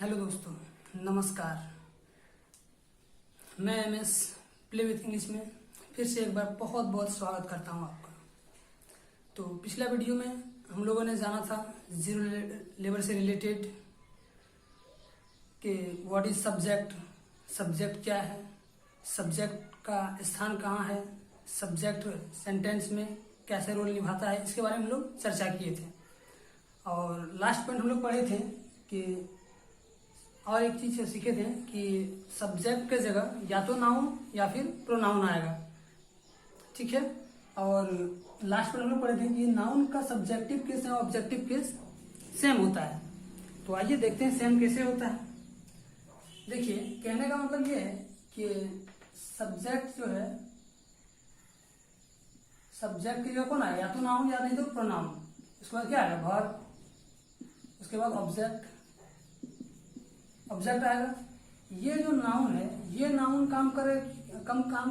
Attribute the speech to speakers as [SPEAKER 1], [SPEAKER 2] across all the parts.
[SPEAKER 1] Hello दोस्तों, नमस्कार। मैं MS प्ले विथ इंग्लिश में फिर से एक बार बहुत बहुत स्वागत करता हूं आपका। तो पिछला वीडियो में हम लोगों ने जाना था जीरो लेवल से रिलेटेड कि व्हाट इज सब्जेक्ट, सब्जेक्ट क्या है, सब्जेक्ट का स्थान कहाँ है, सब्जेक्ट सेंटेंस में कैसे रोल निभाता है, इसके बारे में हम लोग चर्चा किए थे। और लास्ट पॉइंट हम लोग पढ़े थे कि और एक चीज सीखे थे कि सब्जेक्ट के जगह या तो नाउन या फिर प्रोनाउन आएगा, ठीक है। और लास्ट में हम लोग पढ़े थे कि नाउन का सब्जेक्टिव केस और ऑब्जेक्टिव केस सेम होता है। तो आइए देखते हैं सेम कैसे होता है। देखिए, कहने का मतलब ये है कि सब्जेक्ट जो है, सब्जेक्ट की जगह कौन आएगा, या तो नाउन या नहीं तो प्रोनाउन। उसके बाद क्या आएगा, वर्ब, उसके बाद ऑब्जेक्ट आएगा। ये जो नाउन है, ये नाउन काम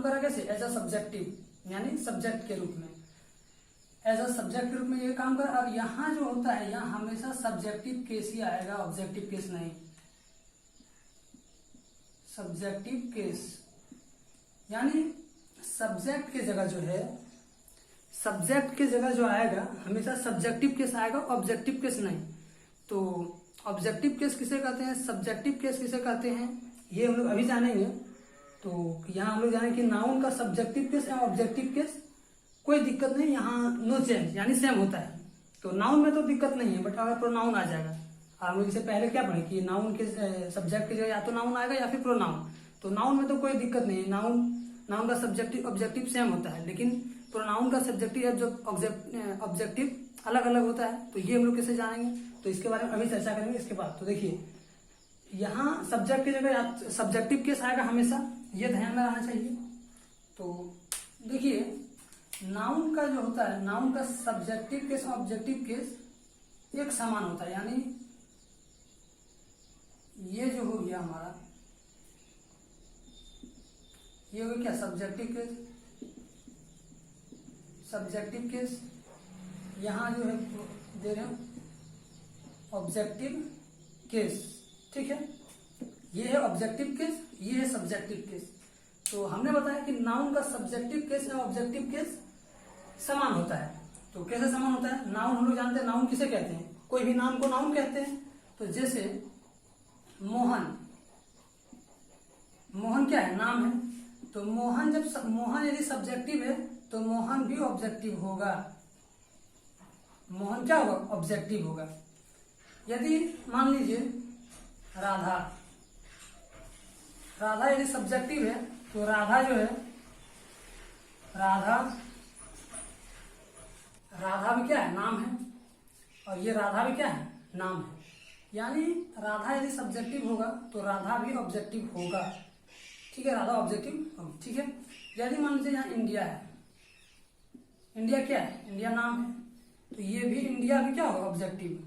[SPEAKER 1] करा कैसे, एज अ सब्जेक्टिव, यानी सब्जेक्ट के रूप में, एज अ सब्जेक्ट के रूप में ये काम करा। अब यहाँ जो होता है, यहाँ हमेशा सब्जेक्टिव केस ही आएगा, ऑब्जेक्टिव केस नहीं। सब्जेक्टिव केस यानी सब्जेक्ट के जगह जो है, सब्जेक्ट के जगह जो आएगा हमेशा सब्जेक्टिव केस आएगा, ऑब्जेक्टिव केस नहीं। तो ऑब्जेक्टिव केस किसे कहते हैं, सब्जेक्टिव केस किसे कहते हैं, ये हम लोग अभी जानेंगे। तो यहाँ हम लोग जानेंगे कि नाउन का सब्जेक्टिव केस या ऑब्जेक्टिव केस कोई दिक्कत नहीं, यहाँ नो चेंज, यानी सेम होता है। तो नाउन में तो दिक्कत नहीं है, बट अगर प्रोनाउन आ जाएगा, और हम लोग इससे पहले क्या पढ़े कि नाउन के सब्जेक्ट की जगह या तो नाउन आएगा या फिर प्रोनाउन। तो नाउन में तो कोई दिक्कत नहीं है, नाउन का सब्जेक्टिव ऑब्जेक्टिव सेम होता है, लेकिन प्रोनाउन का सब्जेक्टिव ऑब्जेक्टिव अलग अलग होता है। तो ये हम लोग कैसे जानेंगे, तो इसके बारे में अभी चर्चा करेंगे इसके बाद। तो देखिए, यहाँ सब्जेक्ट की जगह सब्जेक्टिव केस आएगा हमेशा, ये ध्यान में रहना चाहिए। तो देखिए, नाउन का जो होता है, नाउन का सब्जेक्टिव केस और ऑब्जेक्टिव केस एक समान होता है। यानी ये जो हो गया हमारा, ये हो गया क्या, सब्जेक्टिव केस, सब्जेक्टिव केस। यहाँ जो है दे रहे हैं ऑब्जेक्टिव केस, ठीक है। ये है ऑब्जेक्टिव केस, ये है सब्जेक्टिव केस। तो हमने बताया कि नाउन का सब्जेक्टिव केस और ऑब्जेक्टिव केस समान होता है। तो कैसे समान होता है, नाउन हम लोग जानते हैं, नाउन किसे कहते हैं, कोई भी नाम को नाउन कहते हैं। तो जैसे मोहन, मोहन क्या है, नाम है। तो मोहन मोहन यदि सब्जेक्टिव है तो मोहन भी ऑब्जेक्टिव होगा, मोहन क्या होगा, ऑब्जेक्टिव होगा। यदि मान लीजिए राधा, राधा यदि सब्जेक्टिव है तो राधा जो है, राधा भी क्या है, नाम है, और ये राधा भी क्या है, नाम है। यानी राधा यदि सब्जेक्टिव होगा तो राधा भी ऑब्जेक्टिव होगा, ठीक है, राधा ऑब्जेक्टिव, ठीक है। यदि मान लीजिए यहाँ इंडिया है, इंडिया क्या है, इंडिया नाम है, तो ये भी इंडिया भी क्या होगा, ऑब्जेक्टिव।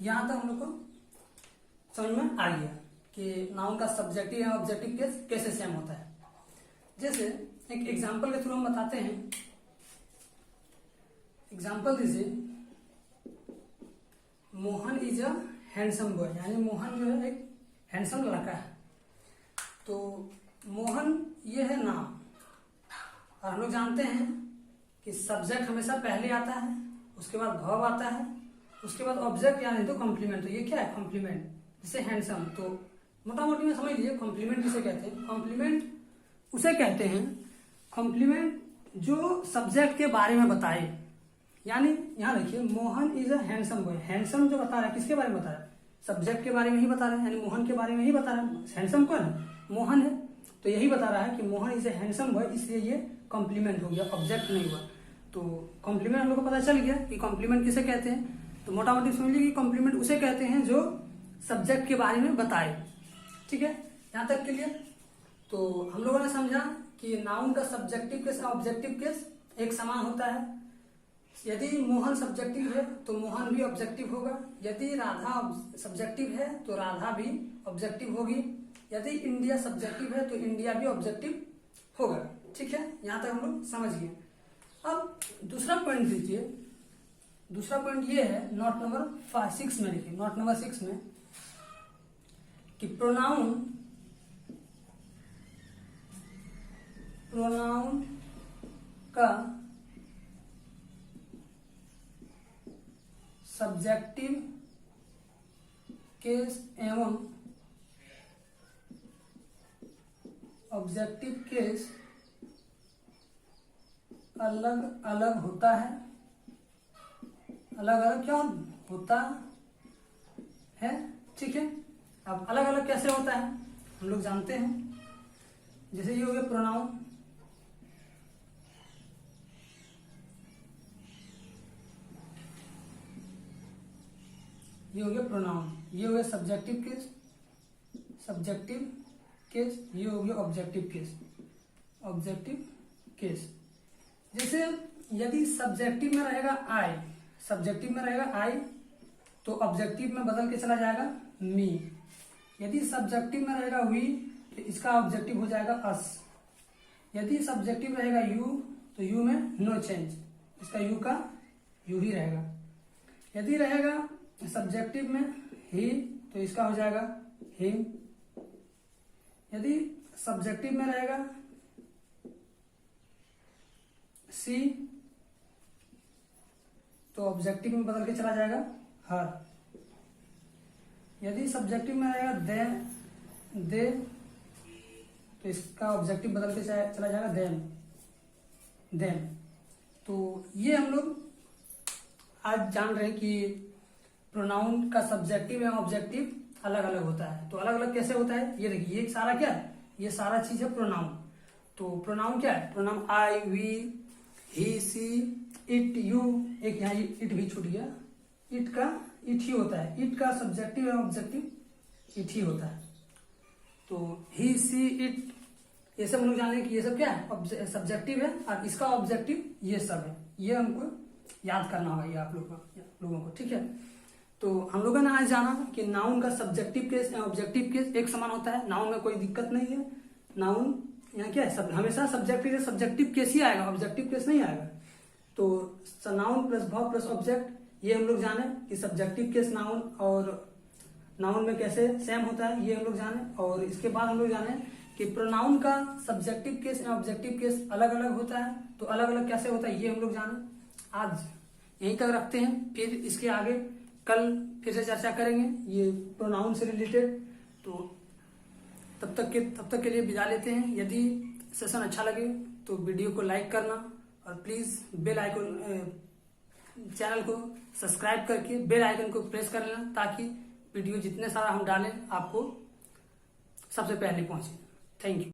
[SPEAKER 1] यहां तक हम लोग को समझ में आ गया कि नाउन का सब्जेक्टिव या ऑब्जेक्टिव केस कैसे सेम होता है। जैसे एक एग्जांपल के थ्रू हम बताते हैं। एग्जांपल दीजिए, Mohan is a handsome boy, यानी मोहन जो है एक हैंडसम लड़का है। तो मोहन ये है नाम, और हम लोग जानते हैं कि सब्जेक्ट हमेशा पहले आता है, उसके बाद वर्ब आता है, उसके बाद ऑब्जेक्ट यानी तो कॉम्प्लीमेंट। तो ये क्या है, कॉम्प्लीमेंट, जैसे हैंडसम। तो मोटा मोटी में समझ लीजिए कॉम्प्लीमेंट किसे कहते हैं, कॉम्प्लीमेंट उसे कहते हैं, कॉम्प्लीमेंट जो सब्जेक्ट के बारे में बताए। यानी यहाँ देखिए, Mohan is a handsome boy, handsome जो बता रहा है किसके बारे में बता रहा है, सब्जेक्ट के बारे में ही बता रहा है, यानी मोहन के बारे में ही बता रहा है। हैंडसम कौन है, मोहन है। तो यही बता रहा है कि Mohan is a handsome boy, इसलिए ये कॉम्प्लीमेंट हो गया, ऑब्जेक्ट नहीं हुआ। तो कॉम्प्लीमेंट हम लोग को पता चल गया कि कॉम्प्लीमेंट किसे कहते हैं। तो मोटा मोटी समझ लीजिए कि कॉम्प्लीमेंट उसे कहते हैं जो सब्जेक्ट के बारे में बताए, ठीक है, यहां तक क्लियर। तो हम लोगों ने समझा कि नाउन का सब्जेक्टिव केस और ऑब्जेक्टिव केस एक समान होता है। यदि मोहन सब्जेक्टिव है तो मोहन भी ऑब्जेक्टिव होगा, यदि राधा सब्जेक्टिव है तो राधा भी ऑब्जेक्टिव होगी, यदि इंडिया सब्जेक्टिव है तो इंडिया भी ऑब्जेक्टिव होगा, ठीक है। यहां तक हम लोग समझ गए। अब दूसरा पॉइंट दीजिए दूसरा पॉइंट ये है नोट नंबर 6 में लिखिए, नोट नंबर 6 में कि प्रोनाउन का सब्जेक्टिव केस एवं ऑब्जेक्टिव केस अलग अलग होता है। अलग अलग क्यों होता है? ठीक है, अब अलग अलग कैसे होता है हम लोग जानते हैं। जैसे ये हो गया प्रोनाउन, ये हो गया प्रोनाउन, ये हो गया सब्जेक्टिव केस, सब्जेक्टिव केस, ये हो गया ऑब्जेक्टिव केस, ऑब्जेक्टिव केस। जैसे यदि सब्जेक्टिव में रहेगा आई, सब्जेक्टिव में रहेगा आई तो ऑब्जेक्टिव में बदल के चला जाएगा मी। यदि सब्जेक्टिव में रहेगा वी तो इसका ऑब्जेक्टिव हो जाएगा अस। यदि सब्जेक्टिव रहेगा यू तो यू में नो चेंज, इसका यू का यू ही रहेगा। यदि रहेगा सब्जेक्टिव में ही तो इसका हो जाएगा हिम। यदि सब्जेक्टिव में रहेगा सी तो ऑब्जेक्टिव में बदल के चला जाएगा हर। यदि सब्जेक्टिव में रहेगा दे तो इसका ऑब्जेक्टिव बदल के चला जाएगा देम। तो ये हम लोग आज जान रहे हैं कि प्रोनाउन का सब्जेक्टिव एवं ऑब्जेक्टिव अलग अलग होता है। तो अलग अलग कैसे होता है ये देखिए, ये सारा क्या है, ये सारा चीज है प्रोनाउन। तो प्रोनाउन क्या है? Pronoun I, we, he, she, it, you, एक यहाँ इट भी छूट गया, इट का इट ही होता है। इट का सब्जेक्टिव एवं ऑब्जेक्टिव इट ही होता है। तो ही, सी, इट ये सब हम लोग जान लें कि ये सब क्या है, सब्जेक्टिव है और इसका ऑब्जेक्टिव ये सब है। ये हमको याद करना होगा, ये आप लोगों को, ठीक है। तो हम लोगों ने आज जाना कि नाउन का सब्जेक्टिव केस या ऑब्जेक्टिव केस एक समान होता है। नाउन में कोई दिक्कत नहीं है। नाउन यहाँ क्या है, हमेशा सब्जेक्टिव केस ही आएगा, ऑब्जेक्टिव केस नहीं आएगा। तो noun plus verb plus object ये हम लोग जाने कि सब्जेक्टिव केस नाउन और नाउन में कैसे सेम होता है, ये हम लोग जाने। और इसके बाद हम लोग जाने कि प्रोनाउन का सब्जेक्टिव केस या ऑब्जेक्टिव केस अलग अलग होता है। तो अलग अलग कैसे होता है ये हम लोग जाने। आज यहीं तक रखते हैं, फिर इसके आगे कल फिर से चर्चा करेंगे ये प्रोनाउन से रिलेटेड। तो तब तक के लिए विदा लेते हैं। यदि सेशन अच्छा लगे तो वीडियो को लाइक करना और प्लीज बेल आइकन, चैनल को सब्सक्राइब करके बेल आइकन को प्रेस कर लेना ताकि वीडियो जितने सारा हम डालें आपको सबसे पहले पहुंचे। Thank you.